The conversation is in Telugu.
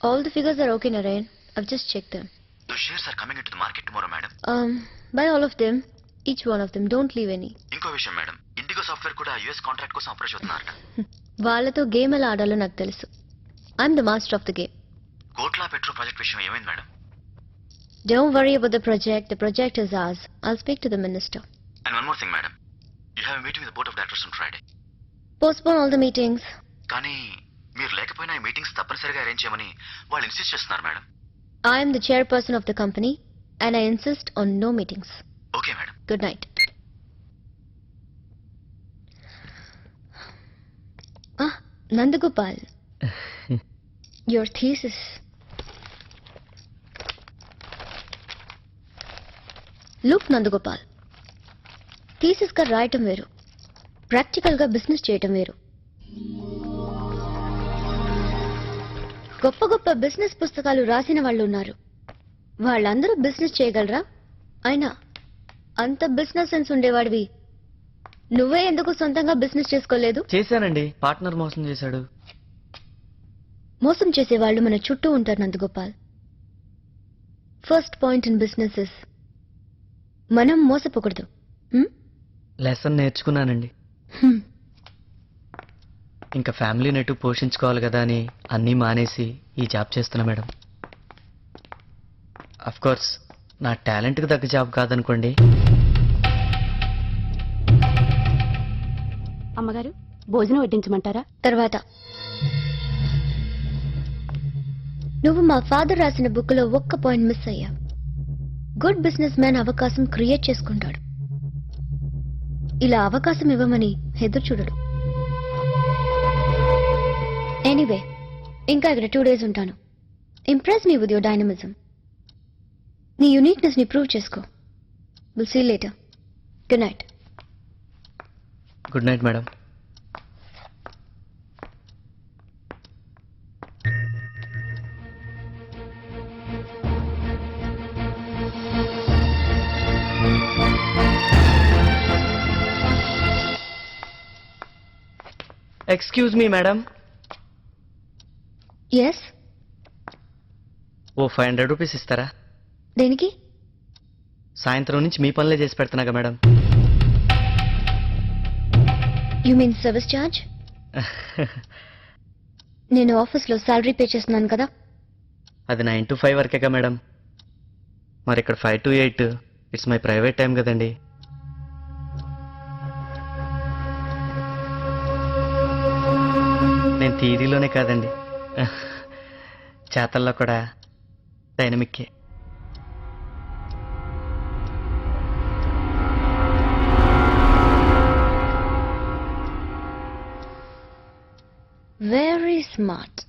All the figures are okay, Narayan. I've just checked them. Those shares are coming into the market tomorrow, madam. Buy all of them. Each one of them. Don't leave any. ఇంకో విషయం మేడం, ఇండిగో సాఫ్ట్వేర్ కూడా యుఎస్ కాంట్రాక్ట్ కోసం అప్రోచ్ అవుతున్నారట. వాళ్ళతో గేమ్ ఎలా ఆడాలో నాకు తెలుసు. I'm the master of the game. Kotla Petro project విషయం ఏమైంది madam? Don't worry about the project. The project is ours. I'll speak to the minister. And one more thing, madam. You have a meeting with the board of directors on Friday. Postpone all the meetings. కానీ మీరు లేకపోయినా ఈ మీటింగ్స్ తప్పనిసరిగా అరేంజ్ చేయమని వాళ్ళు ఇన్సిస్ట్ చేస్తున్నారు madam. I am the chairperson of the company and I insist on no meetings. Okay madam. Good night. Nandagopal. Your thesis. Look, Nandagopal. Thesis గా రాయటం వేరు, ప్రాక్టికల్ గా బిజినెస్ చేయటం వేరు. గొప్ప గొప్ప బిజినెస్ పుస్తకాలు రాసిన వాళ్ళు ఉన్నారు. వాళ్ళందరూ బిజినెస్ చేయగలరా? అయినా అంత బిజినెస్ సెన్స్ ఉండేవాడివి నువ్వే ఎందుకు సొంతంగా బిజినెస్ చేసుకోలేదు? చేశానండి, పార్ట్నర్ మోసం చేశాడు. మోసం చేసేవాళ్ళు మన చుట్టూ ఉంటారు Nandagopal. First point in business is మనం మోసపోకూడదు. లెసన్ నేర్చుకున్నానండి. ఇంకా ఫ్యామిలీ నెట్టు పోషించుకోవాలి కదా అని అన్నీ మానేసి ఈ జాబ్ చేస్తున్నా మేడం. అఫ్ కోర్స్ నా టాలెంట్కి తగ్గ జాబ్ కాదనుకోండి. అమ్మగారు, భోజనం వడ్డించమంటారా? తర్వాత నువ్వు మా ఫాదర్ రాసిన బుక్ లో ఒక్క పాయింట్ మిస్ అయ్యా. గుడ్ బిజినెస్ మ్యాన్ అవకాశం క్రియేట్ చేసుకుంటాడు, ఇలా అవకాశం ఇవ్వమని ఎదురు చూడడు. ఎనీవే, ఇంకా ఇక్కడ 2 days ఉంటాను. Impress me with your dynamism. నీ యూనిక్నెస్ ని ప్రూవ్ చేసుకో. Will see later. Good night. Good night madam. Excuse me madam. Yes. ఓ 500 రూపీస్ ఇస్తారా? దేనికి? సాయంత్రం నుంచి మీ పనులే చేసి పెడుతున్నాగా మేడం. You mean service charge? నేను ఆఫీస్లో శాలరీ పే చేస్తున్నాను కదా. అది 9 to 5 వరకేగా మేడం. మరి ఇక్కడ 5 to 8 it's my private time కదండి. నేను థియరీలోనే కాదండి, చేతల్లో కూడా డైనమిక్కే. Very smart.